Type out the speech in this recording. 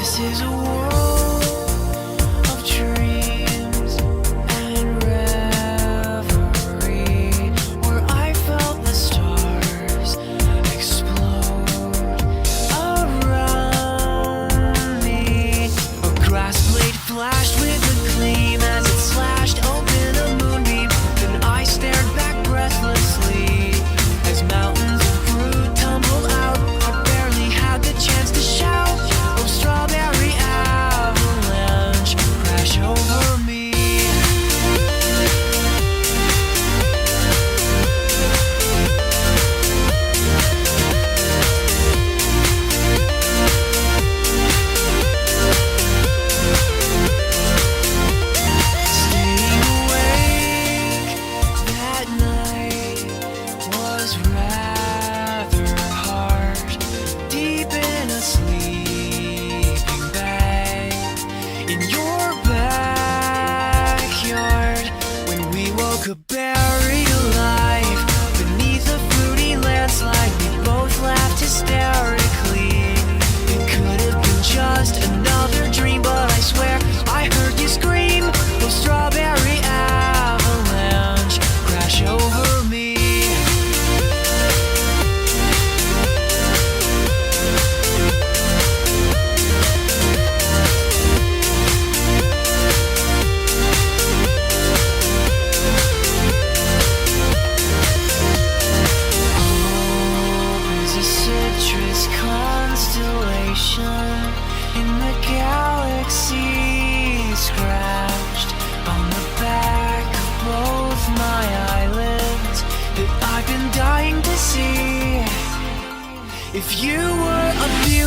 This is a world of dreams and reverie, where I felt the stars explode around me. A grass blade flashed with a gleam as it slashed open a moonbeam. Then I stared back breathlessly as mountains of fruit tumbled out. I barely had the chance to shout. Oh, strawberry avalanche crash over me. Staying awake that night was rather hard. Deep in a sleeping bag in your backyard, when we woke up buried alive beneath a fruity landslide, we both laughed hysterically. It could have been just another dream, but I swear I heard you scream. Oh, strawberry avalanche crash over me. There's a citrus constellation in the galaxy, scratched on the back of both my eyelids, that I've been dying to see. If you were a beauty